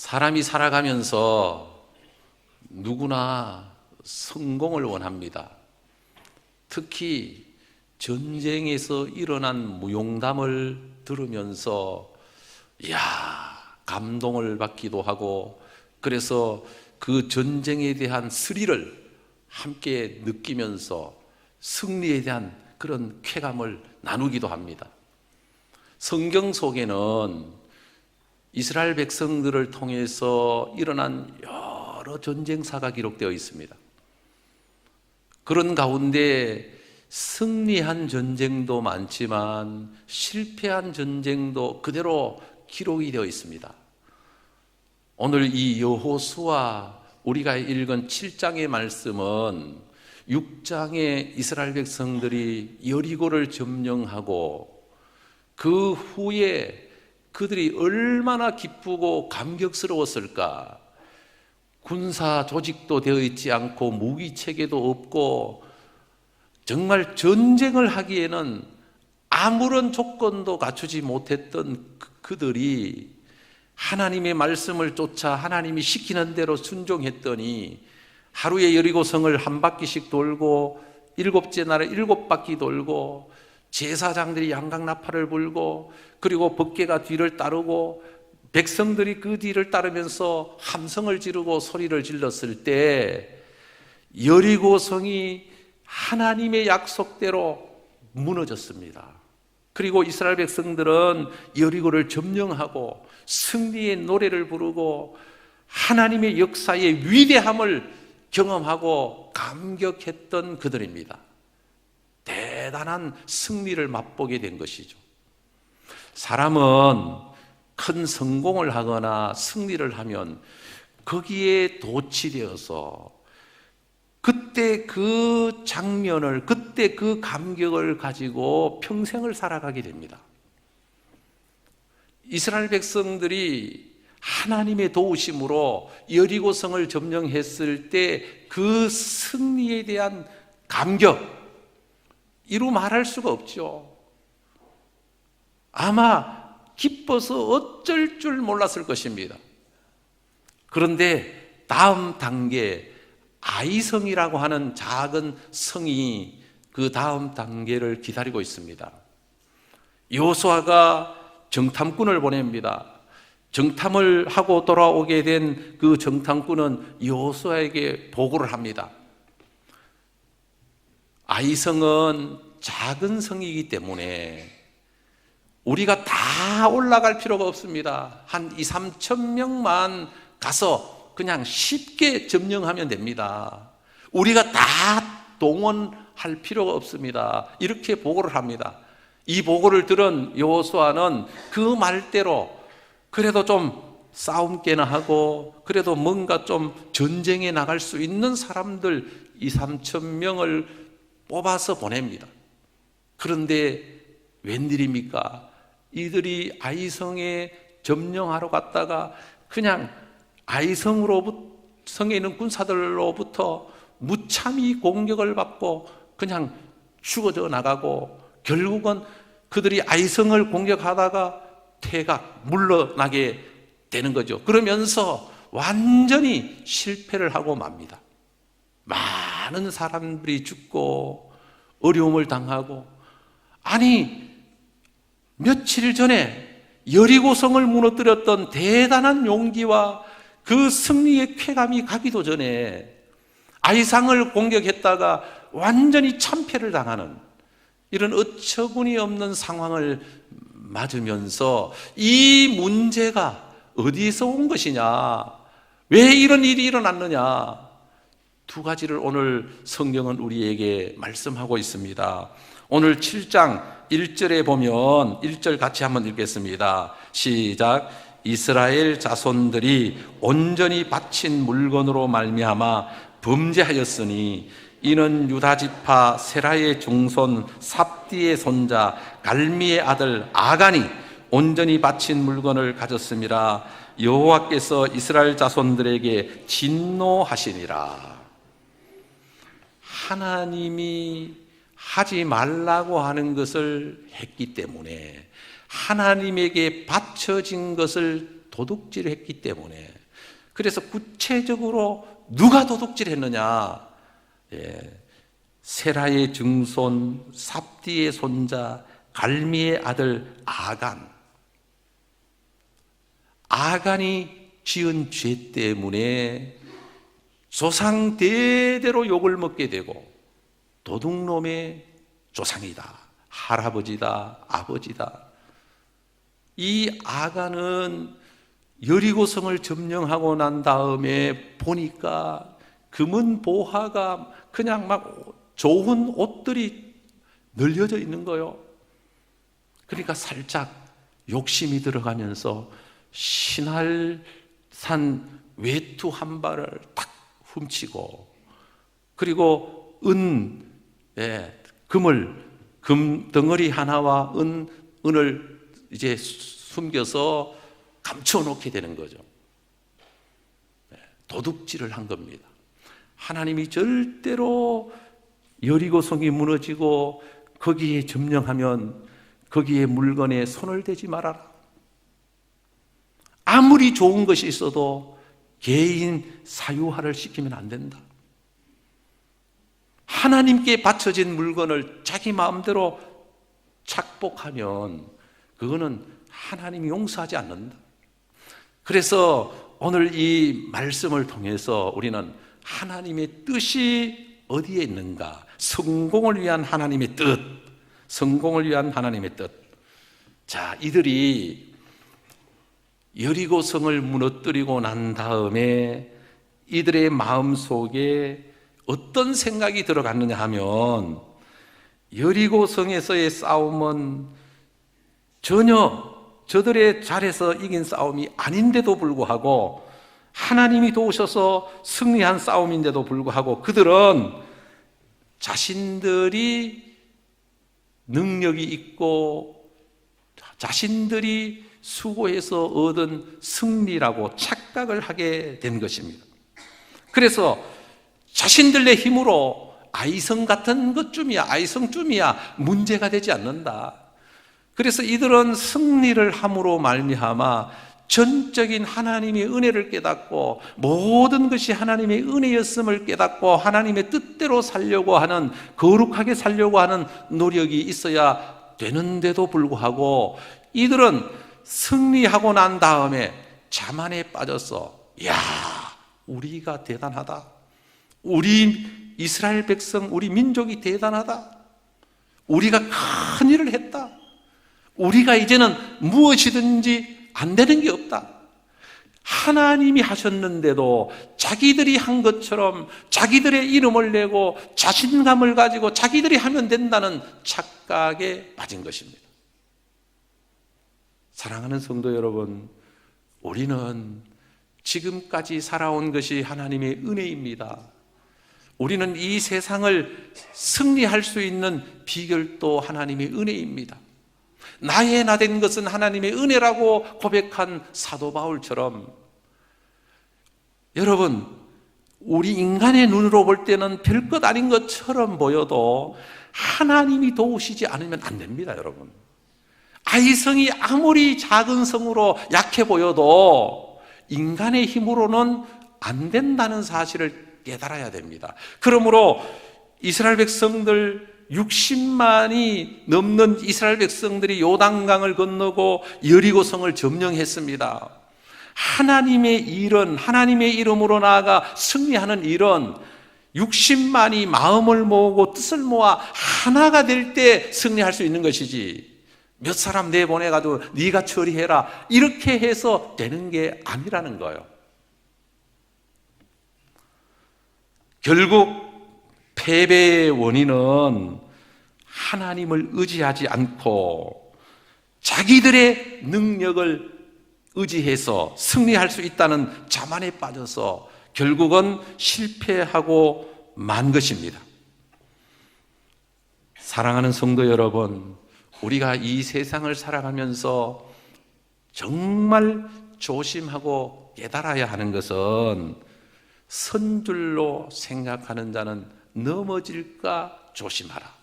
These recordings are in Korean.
사람이 살아가면서 누구나 성공을 원합니다. 특히 전쟁에서 일어난 무용담을 들으면서 감동을 받기도 하고, 그래서 그 전쟁에 대한 스릴을 함께 느끼면서 승리에 대한 그런 쾌감을 나누기도 합니다. 성경 속에는 이스라엘 백성들을 통해서 일어난 여러 전쟁사가 기록되어 있습니다. 그런 가운데 승리한 전쟁도 많지만 실패한 전쟁도 그대로 기록이 되어 있습니다. 오늘 이 여호수아 우리가 읽은 7장의 말씀은 6장에 이스라엘 백성들이 여리고를 점령하고 그 후에 그들이 얼마나 기쁘고 감격스러웠을까. 군사 조직도 되어 있지 않고 무기 체계도 없고 정말 전쟁을 하기에는 아무런 조건도 갖추지 못했던 그들이 하나님의 말씀을 쫓아 하나님이 시키는 대로 순종했더니 하루에 여리고성을 한 바퀴씩 돌고 일곱째 날에 7바퀴 돌고 제사장들이 양강나팔을 불고 그리고 법궤가 뒤를 따르고 백성들이 그 뒤를 따르면서 함성을 지르고 소리를 질렀을 때 여리고성이 하나님의 약속대로 무너졌습니다. 그리고 이스라엘 백성들은 여리고를 점령하고 승리의 노래를 부르고 하나님의 역사의 위대함을 경험하고 감격했던 그들입니다. 대단한 승리를 맛보게 된 것이죠. 사람은 큰 성공을 하거나 승리를 하면 거기에 도취되어서 그때 그 장면을, 그때 그 감격을 가지고 평생을 살아가게 됩니다. 이스라엘 백성들이 하나님의 도우심으로 여리고성을 점령했을 때 그 승리에 대한 감격, 이루 말할 수가 없죠. 아마 기뻐서 어쩔 줄 몰랐을 것입니다. 그런데 다음 단계, 아이성이라고 하는 작은 성이 그 다음 단계를 기다리고 있습니다. 여호수아가 정탐꾼을 보냅니다. 정탐을 하고 돌아오게 된 그 정탐꾼은 여호수아에게 보고를 합니다. 아이성은 작은 성이기 때문에 우리가 다 올라갈 필요가 없습니다. 한 2~3천 명만 가서 그냥 쉽게 점령하면 됩니다. 우리가 다 동원할 필요가 없습니다. 이렇게 보고를 합니다. 이 보고를 들은 여호수아는 그 말대로 그래도 좀 싸움깨나 하고 그래도 뭔가 좀 전쟁에 나갈 수 있는 사람들 2~3천 명을 뽑아서 보냅니다. 그런데 웬일입니까? 이들이 아이성에 점령하러 갔다가 그냥 성에 있는 군사들로부터 무참히 공격을 받고 그냥 죽어져 나가고 결국은 그들이 아이성을 공격하다가 퇴각, 물러나게 되는 거죠. 그러면서 완전히 실패를 하고 맙니다. 많은 사람들이 죽고 어려움을 당하고, 아니 며칠 전에 여리고성을 무너뜨렸던 대단한 용기와 그 승리의 쾌감이 가기도 전에 아이성을 공격했다가 완전히 참패를 당하는 이런 어처구니 없는 상황을 맞으면서 이 문제가 어디서 온 것이냐, 왜 이런 일이 일어났느냐, 두 가지를 오늘 성경은 우리에게 말씀하고 있습니다. 오늘 7장 1절에 보면 1절 같이 한번 읽겠습니다. 시작. 이스라엘 자손들이 온전히 바친 물건으로 말미암아 범죄하였으니 이는 유다 지파 세라의 중손 삽디의 손자 갈미의 아들 아간이 온전히 바친 물건을 가졌음이라. 여호와께서 이스라엘 자손들에게 진노하시니라. 하나님이 하지 말라고 하는 것을 했기 때문에, 하나님에게 바쳐진 것을 도둑질했기 때문에 그래서 구체적으로 누가 도둑질했느냐? 세라의 증손 삽디의 손자 갈미의 아들 아간. 아간이 지은 죄 때문에 조상 대대로 욕을 먹게 되고 도둑놈의 조상이다, 할아버지다, 아버지다. 이 아간은 여리고성을 점령하고 난 다음에 보니까 금은 보화가 그냥 막 좋은 옷들이 널려져 있는 거예요. 그러니까 살짝 욕심이 들어가면서 신할 산 외투 한 발을 딱 훔치고, 그리고 금 덩어리 하나와 은을 이제 숨겨서 감춰 놓게 되는 거죠. 도둑질을 한 겁니다. 하나님이 절대로 여리고성이 무너지고 거기에 점령하면 거기에 물건에 손을 대지 말아라. 아무리 좋은 것이 있어도 개인 사유화를 시키면 안 된다. 하나님께 바쳐진 물건을 자기 마음대로 착복하면 그거는 하나님이 용서하지 않는다. 그래서 오늘 이 말씀을 통해서 우리는 하나님의 뜻이 어디에 있는가? 성공을 위한 하나님의 뜻. 성공을 위한 하나님의 뜻. 자, 이들이 여리고성을 무너뜨리고 난 다음에 이들의 마음속에 어떤 생각이 들어갔느냐 하면, 여리고성에서의 싸움은 전혀 저들의 잘해서 이긴 싸움이 아닌데도 불구하고, 하나님이 도우셔서 승리한 싸움인데도 불구하고 그들은 자신들이 능력이 있고 자신들이 수고해서 얻은 승리라고 착각을 하게 된 것입니다. 그래서 자신들의 힘으로 아이성 같은 것쯤이야, 아이성쯤이야 문제가 되지 않는다. 그래서 이들은 승리를 함으로 말미암아 전적인 하나님의 은혜를 깨닫고 모든 것이 하나님의 은혜였음을 깨닫고 하나님의 뜻대로 살려고 하는, 거룩하게 살려고 하는 노력이 있어야 되는데도 불구하고 이들은 승리하고 난 다음에 자만에 빠져서, 야, 우리가 대단하다, 우리 이스라엘 백성, 우리 민족이 대단하다, 우리가 큰 일을 했다, 우리가 이제는 무엇이든지 안 되는 게 없다. 하나님이 하셨는데도 자기들이 한 것처럼 자기들의 이름을 내고 자신감을 가지고 자기들이 하면 된다는 착각에 빠진 것입니다. 사랑하는 성도 여러분, 우리는 지금까지 살아온 것이 하나님의 은혜입니다. 우리는 이 세상을 승리할 수 있는 비결도 하나님의 은혜입니다. 나의 나 된 것은 하나님의 은혜라고 고백한 사도 바울처럼, 여러분, 우리 인간의 눈으로 볼 때는 별것 아닌 것처럼 보여도 하나님이 도우시지 않으면 안 됩니다, 여러분. 아이성이 아무리 작은 성으로 약해 보여도 인간의 힘으로는 안 된다는 사실을 깨달아야 됩니다. 그러므로 이스라엘 백성들 60만이 넘는 이스라엘 백성들이 요단강을 건너고 여리고성을 점령했습니다. 하나님의 일은, 하나님의 이름으로 나아가 승리하는 일은 60만이 마음을 모으고 뜻을 모아 하나가 될 때 승리할 수 있는 것이지, 몇 사람 내보내가지고 네가 처리해라 이렇게 해서 되는 게 아니라는 거예요. 결국 패배의 원인은 하나님을 의지하지 않고 자기들의 능력을 의지해서 승리할 수 있다는 자만에 빠져서 결국은 실패하고 만 것입니다. 사랑하는 성도 여러분, 우리가 이 세상을 살아가면서 정말 조심하고 깨달아야 하는 것은, 선줄로 생각하는 자는 넘어질까 조심하라.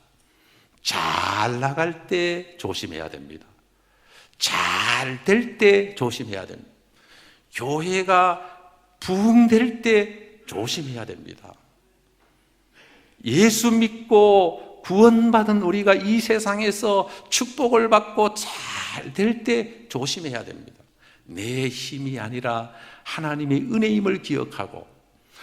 잘 나갈 때 조심해야 됩니다. 잘 될 때 조심해야 됩니다. 교회가 부흥될 때 조심해야 됩니다. 예수 믿고 구원받은 우리가 이 세상에서 축복을 받고 잘 될 때 조심해야 됩니다. 내 힘이 아니라 하나님의 은혜임을 기억하고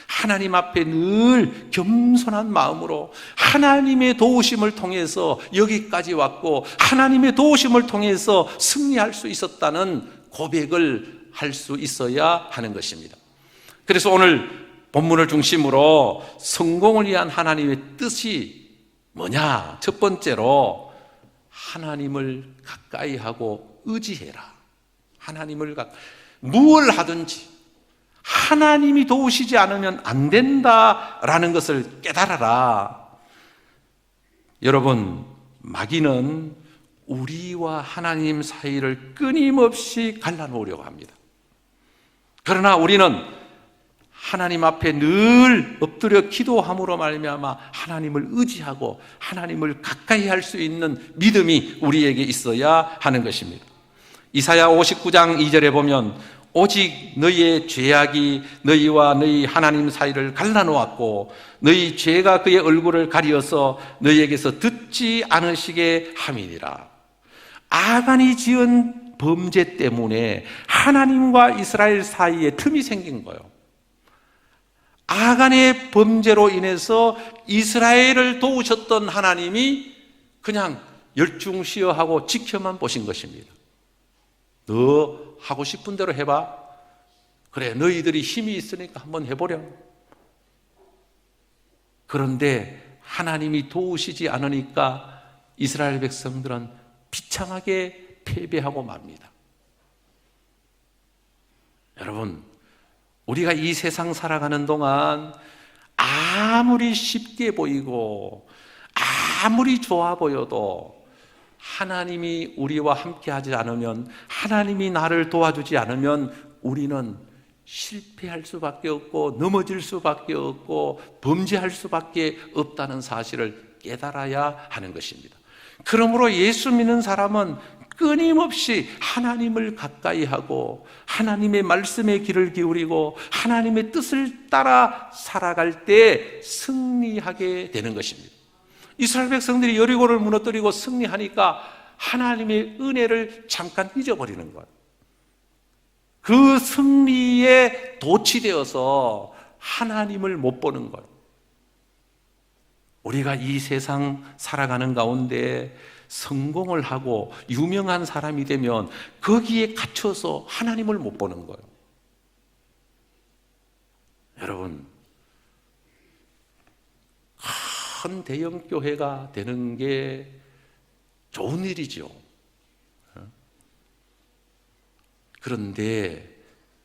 하나님 앞에 늘 겸손한 마음으로 하나님의 도우심을 통해서 여기까지 왔고 하나님의 도우심을 통해서 승리할 수 있었다는 고백을 할 수 있어야 하는 것입니다. 그래서 오늘 본문을 중심으로 성공을 위한 하나님의 뜻이 뭐냐? 첫 번째로 하나님을 가까이 하고 의지해라. 무엇을 하든지 하나님이 도우시지 않으면 안 된다라는 것을 깨달아라. 여러분, 마귀는 우리와 하나님 사이를 끊임없이 갈라놓으려고 합니다. 그러나 우리는 하나님 앞에 늘 엎드려 기도함으로 말미암아 하나님을 의지하고 하나님을 가까이 할 수 있는 믿음이 우리에게 있어야 하는 것입니다. 이사야 59장 2절에 보면 오직 너희의 죄악이 너희와 너희 하나님 사이를 갈라놓았고 너희 죄가 그의 얼굴을 가리어서 너희에게서 듣지 않으시게 함이니라. 아간이 지은 범죄 때문에 하나님과 이스라엘 사이에 틈이 생긴 거예요. 아간의 범죄로 인해서 이스라엘을 도우셨던 하나님이 그냥 열중시어하고 지켜만 보신 것입니다. 너 하고 싶은 대로 해봐. 그래, 너희들이 힘이 있으니까 한번 해보렴. 그런데 하나님이 도우시지 않으니까 이스라엘 백성들은 비참하게 패배하고 맙니다. 여러분, 우리가 이 세상 살아가는 동안 아무리 쉽게 보이고 아무리 좋아 보여도 하나님이 우리와 함께 하지 않으면, 하나님이 나를 도와주지 않으면 우리는 실패할 수밖에 없고 넘어질 수밖에 없고 범죄할 수밖에 없다는 사실을 깨달아야 하는 것입니다. 그러므로 예수 믿는 사람은 끊임없이 하나님을 가까이 하고 하나님의 말씀에 귀를 기울이고 하나님의 뜻을 따라 살아갈 때 승리하게 되는 것입니다. 이스라엘 백성들이 여리고를 무너뜨리고 승리하니까 하나님의 은혜를 잠깐 잊어버리는 거예요. 그 승리에 도취되어서 하나님을 못 보는 거예요. 우리가 이 세상 살아가는 가운데 성공을 하고 유명한 사람이 되면 거기에 갇혀서 하나님을 못 보는 거예요. 여러분, 큰 대형 교회가 되는 게 좋은 일이죠. 그런데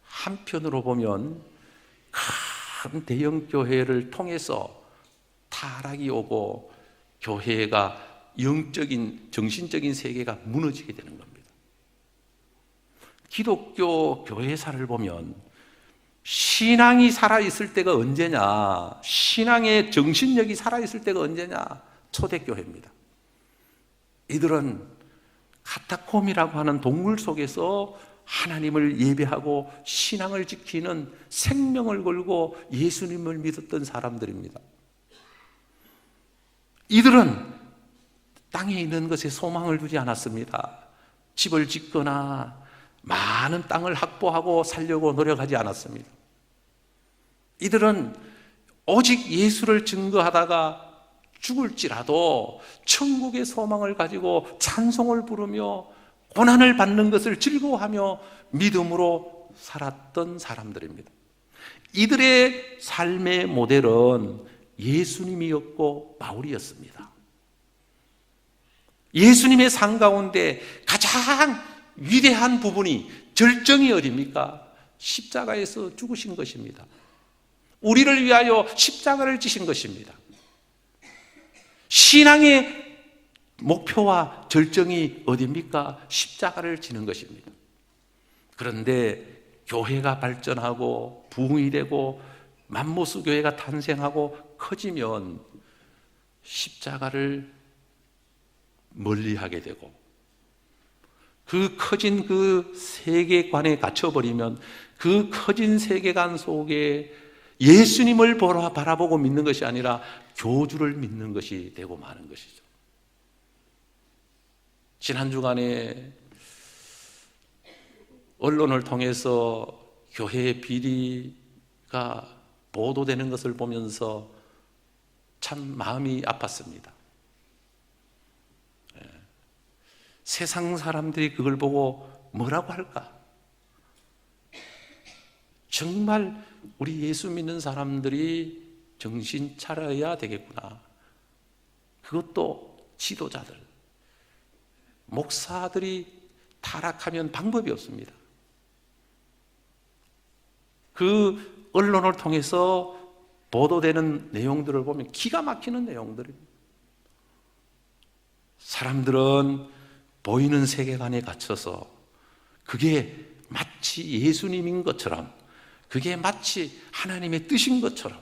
한편으로 보면 큰 대형 교회를 통해서 타락이 오고 교회가 영적인, 정신적인 세계가 무너지게 되는 겁니다. 기독교 교회사를 보면 신앙이 살아있을 때가 언제냐? 신앙의 정신력이 살아있을 때가 언제냐? 초대교회입니다. 이들은 카타콤이라고 하는 동굴 속에서 하나님을 예배하고 신앙을 지키는, 생명을 걸고 예수님을 믿었던 사람들입니다. 이들은 땅에 있는 것에 소망을 두지 않았습니다. 집을 짓거나 많은 땅을 확보하고 살려고 노력하지 않았습니다. 이들은 오직 예수를 증거하다가 죽을지라도 천국의 소망을 가지고 찬송을 부르며 고난을 받는 것을 즐거워하며 믿음으로 살았던 사람들입니다. 이들의 삶의 모델은 예수님이었고 바울이었습니다. 예수님의 삶 가운데 가장 위대한 부분이, 절정이 어디입니까? 십자가에서 죽으신 것입니다. 우리를 위하여 십자가를 지신 것입니다. 신앙의 목표와 절정이 어디입니까? 십자가를 지는 것입니다. 그런데 교회가 발전하고 부흥이 되고 맘모스 교회가 탄생하고 커지면 십자가를 멀리하게 되고 그 커진 그 세계관에 갇혀버리면 그 커진 세계관 속에 예수님을 바라보고 믿는 것이 아니라 교주를 믿는 것이 되고 마는 것이죠. 지난 주간에 언론을 통해서 교회의 비리가 보도되는 것을 보면서 참 마음이 아팠습니다. 세상 사람들이 그걸 보고 뭐라고 할까? 정말 우리 예수 믿는 사람들이 정신 차려야 되겠구나. 그것도 지도자들, 목사들이 타락하면 방법이 없습니다. 그 언론을 통해서 보도되는 내용들을 보면 기가 막히는 내용들입니다. 사람들은 보이는 세계관에 갇혀서 그게 마치 예수님인 것처럼, 그게 마치 하나님의 뜻인 것처럼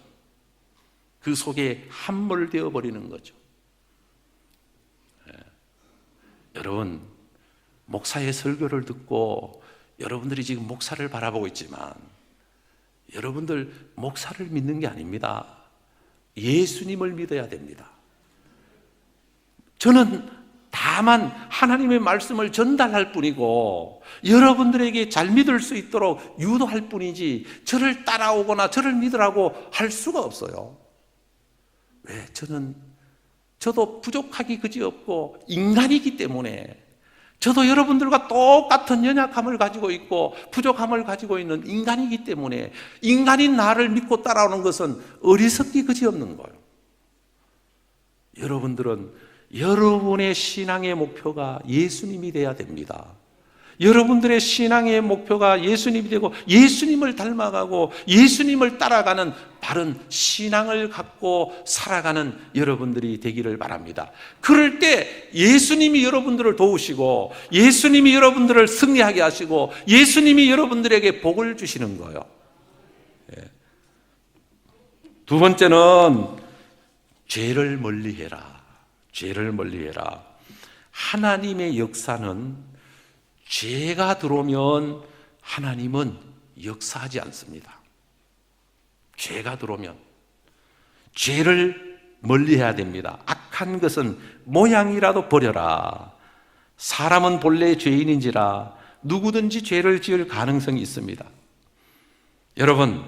그 속에 함몰되어 버리는 거죠. 여러분, 목사의 설교를 듣고 여러분들이 지금 목사를 바라보고 있지만 여러분들 목사를 믿는 게 아닙니다. 예수님을 믿어야 됩니다. 저는 다만 하나님의 말씀을 전달할 뿐이고 여러분들에게 잘 믿을 수 있도록 유도할 뿐이지 저를 따라오거나 저를 믿으라고 할 수가 없어요. 왜? 저도 부족하기 그지없고 인간이기 때문에, 저도 여러분들과 똑같은 연약함을 가지고 있고 부족함을 가지고 있는 인간이기 때문에 인간인 나를 믿고 따라오는 것은 어리석기 그지없는 거예요. 여러분들은 여러분의 신앙의 목표가 예수님이 돼야 됩니다. 여러분들의 신앙의 목표가 예수님이 되고 예수님을 닮아가고 예수님을 따라가는 바른 신앙을 갖고 살아가는 여러분들이 되기를 바랍니다. 그럴 때 예수님이 여러분들을 도우시고 예수님이 여러분들을 승리하게 하시고 예수님이 여러분들에게 복을 주시는 거예요. 두 번째는 죄를 멀리해라. 죄를 멀리해라. 하나님의 역사는 죄가 들어오면 하나님은 역사하지 않습니다. 죄가 들어오면 죄를 멀리해야 됩니다. 악한 것은 모양이라도 버려라. 사람은 본래 죄인인지라 누구든지 죄를 지을 가능성이 있습니다. 여러분,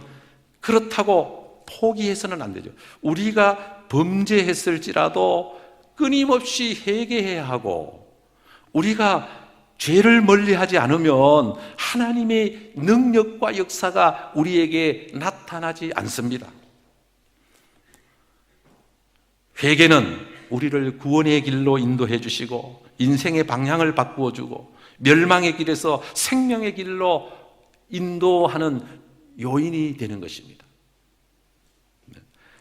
그렇다고 포기해서는 안 되죠. 우리가 범죄했을지라도 끊임없이 회개해야 하고, 우리가 죄를 멀리하지 않으면 하나님의 능력과 역사가 우리에게 나타나지 않습니다. 회개는 우리를 구원의 길로 인도해 주시고 인생의 방향을 바꾸어 주고 멸망의 길에서 생명의 길로 인도하는 요인이 되는 것입니다.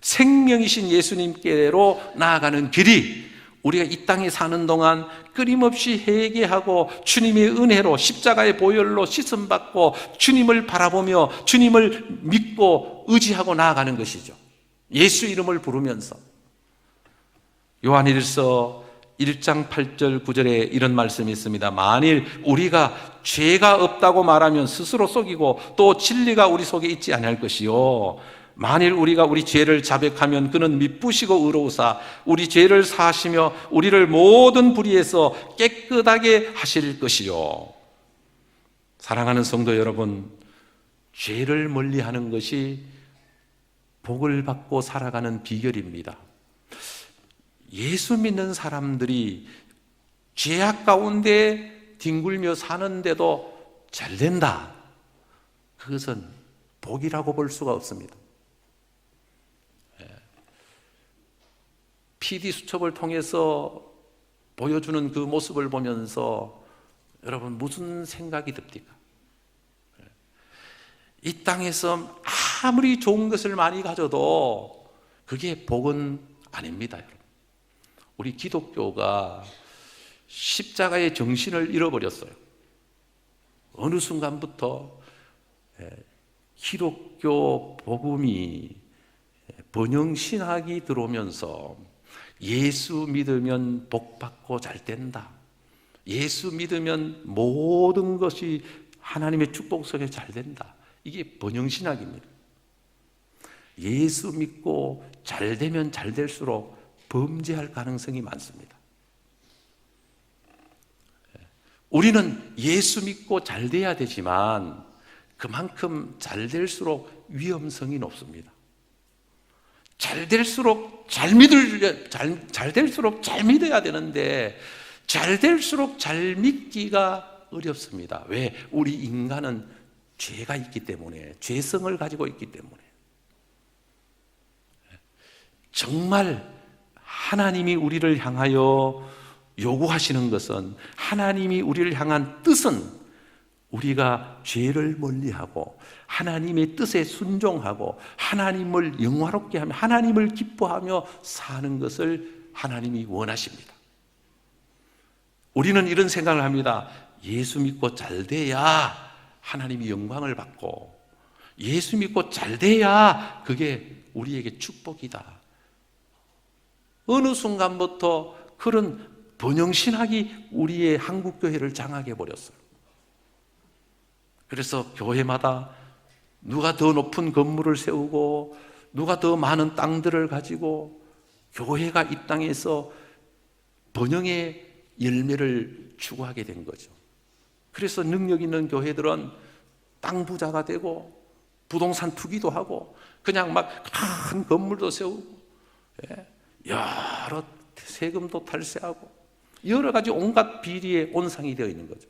생명이신 예수님께로 나아가는 길이 우리가 이 땅에 사는 동안 끊임없이 회개하고 주님의 은혜로 십자가의 보혈로 씻음받고 주님을 바라보며 주님을 믿고 의지하고 나아가는 것이죠. 예수 이름을 부르면서. 요한일서 1장 8절 9절에 이런 말씀이 있습니다. 만일 우리가 죄가 없다고 말하면 스스로 속이고 또 진리가 우리 속에 있지 아니할 것이요, 만일 우리가 우리 죄를 자백하면 그는 미쁘시고 의로우사 우리 죄를 사하시며 우리를 모든 불의에서 깨끗하게 하실 것이요. 사랑하는 성도 여러분, 죄를 멀리하는 것이 복을 받고 살아가는 비결입니다. 예수 믿는 사람들이 죄악 가운데 뒹굴며 사는데도 잘 된다, 그것은 복이라고 볼 수가 없습니다. PD 수첩을 통해서 보여주는 그 모습을 보면서 여러분 무슨 생각이 듭니까? 이 땅에서 아무리 좋은 것을 많이 가져도 그게 복은 아닙니다. 여러분, 우리 기독교가 십자가의 정신을 잃어버렸어요. 어느 순간부터 기독교 복음이 번영신학이 들어오면서 예수 믿으면 복 받고 잘 된다, 예수 믿으면 모든 것이 하나님의 축복 속에 잘 된다. 이게 번영신학입니다. 예수 믿고 잘 되면 잘 될수록 범죄할 가능성이 많습니다. 우리는 예수 믿고 잘 돼야 되지만 그만큼 잘 될수록 위험성이 높습니다. 잘 될수록 잘 될수록 잘 믿어야 되는데 잘 될수록 잘 믿기가 어렵습니다. 왜? 우리 인간은 죄가 있기 때문에, 죄성을 가지고 있기 때문에. 정말 하나님이 우리를 향하여 요구하시는 것은, 하나님이 우리를 향한 뜻은 우리가 죄를 멀리하고 하나님의 뜻에 순종하고 하나님을 영화롭게 하며 하나님을 기뻐하며 사는 것을 하나님이 원하십니다. 우리는 이런 생각을 합니다. 예수 믿고 잘 돼야 하나님이 영광을 받고, 예수 믿고 잘 돼야 그게 우리에게 축복이다. 어느 순간부터 그런 번영신학이 우리의 한국교회를 장악해 버렸어요. 그래서 교회마다 누가 더 높은 건물을 세우고 누가 더 많은 땅들을 가지고 교회가 이 땅에서 번영의 열매를 추구하게 된 거죠. 그래서 능력 있는 교회들은 땅 부자가 되고 부동산 투기도 하고 그냥 막 큰 건물도 세우고 여러 세금도 탈세하고 여러 가지 온갖 비리의 온상이 되어 있는 거죠.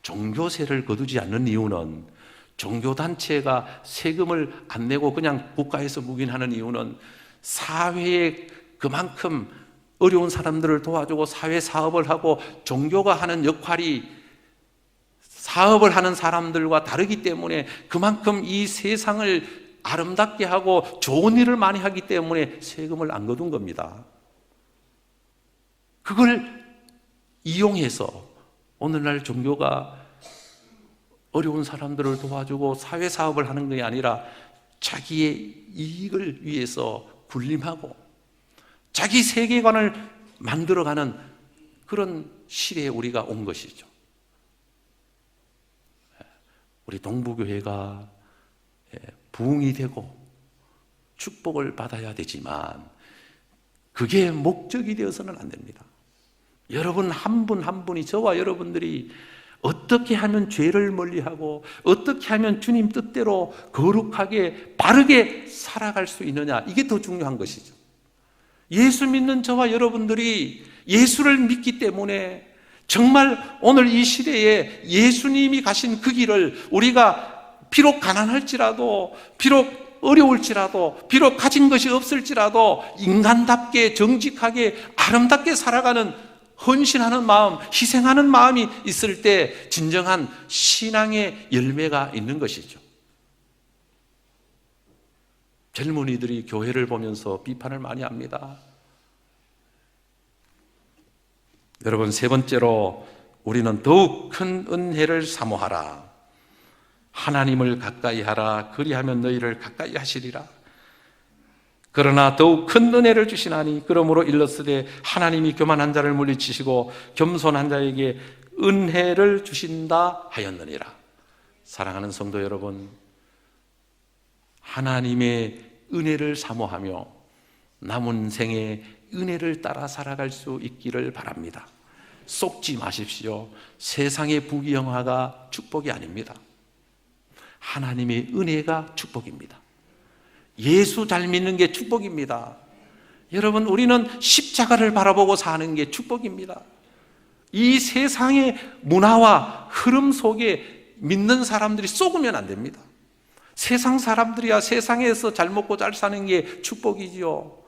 종교세를 거두지 않는 이유는, 종교단체가 세금을 안 내고 그냥 국가에서 묵인하는 이유는 사회에 그만큼 어려운 사람들을 도와주고 사회 사업을 하고 종교가 하는 역할이 사업을 하는 사람들과 다르기 때문에, 그만큼 이 세상을 아름답게 하고 좋은 일을 많이 하기 때문에 세금을 안 거둔 겁니다. 그걸 이용해서 오늘날 종교가 어려운 사람들을 도와주고 사회사업을 하는 것이 아니라 자기의 이익을 위해서 군림하고 자기 세계관을 만들어가는 그런 시대에 우리가 온 것이죠. 우리 동부교회가 부흥이 되고 축복을 받아야 되지만 그게 목적이 되어서는 안 됩니다. 여러분 한 분 한 분이, 저와 여러분들이 어떻게 하면 죄를 멀리하고 어떻게 하면 주님 뜻대로 거룩하게 바르게 살아갈 수 있느냐, 이게 더 중요한 것이죠. 예수 믿는 저와 여러분들이 예수를 믿기 때문에 정말 오늘 이 시대에 예수님이 가신 그 길을 우리가 비록 가난할지라도, 비록 어려울지라도, 비록 가진 것이 없을지라도 인간답게 정직하게 아름답게 살아가는, 헌신하는 마음, 희생하는 마음이 있을 때 진정한 신앙의 열매가 있는 것이죠. 젊은이들이 교회를 보면서 비판을 많이 합니다. 여러분, 세 번째로 우리는 더욱 큰 은혜를 사모하라. 하나님을 가까이 하라. 그리하면 너희를 가까이 하시리라. 그러나 더욱 큰 은혜를 주시나니 그러므로 일렀으되 하나님이 교만한 자를 물리치시고 겸손한 자에게 은혜를 주신다 하였느니라. 사랑하는 성도 여러분, 하나님의 은혜를 사모하며 남은 생에 은혜를 따라 살아갈 수 있기를 바랍니다. 속지 마십시오. 세상의 부귀영화가 축복이 아닙니다. 하나님의 은혜가 축복입니다. 예수 잘 믿는 게 축복입니다. 여러분, 우리는 십자가를 바라보고 사는 게 축복입니다. 이 세상의 문화와 흐름 속에 믿는 사람들이 쏘으면 안 됩니다. 세상 사람들이야 세상에서 잘 먹고 잘 사는 게 축복이지요.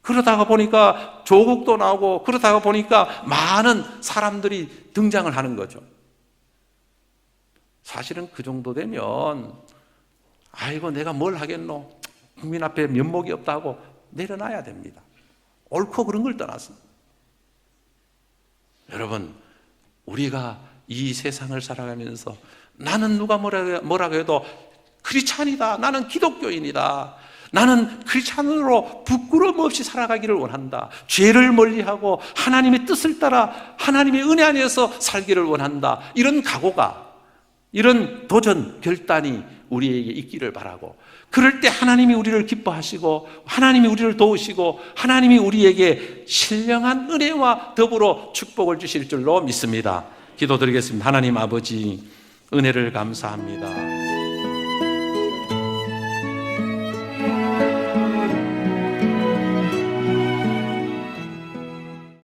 그러다가 보니까 조국도 나오고 그러다가 보니까 많은 사람들이 등장을 하는 거죠. 사실은 그 정도 되면 아이고 내가 뭘 하겠노, 국민 앞에 면목이 없다고 내려놔야 됩니다. 옳고 그런 걸 떠나서. 여러분, 우리가 이 세상을 살아가면서 나는 누가 뭐라고 해도 크리스찬이다, 나는 기독교인이다, 나는 크리스찬으로 부끄러움 없이 살아가기를 원한다. 죄를 멀리하고 하나님의 뜻을 따라 하나님의 은혜 안에서 살기를 원한다. 이런 각오가, 이런 도전, 결단이 우리에게 있기를 바라고, 그럴 때 하나님이 우리를 기뻐하시고 하나님이 우리를 도우시고 하나님이 우리에게 신령한 은혜와 더불어 축복을 주실 줄로 믿습니다. 기도드리겠습니다. 하나님 아버지, 은혜를 감사합니다.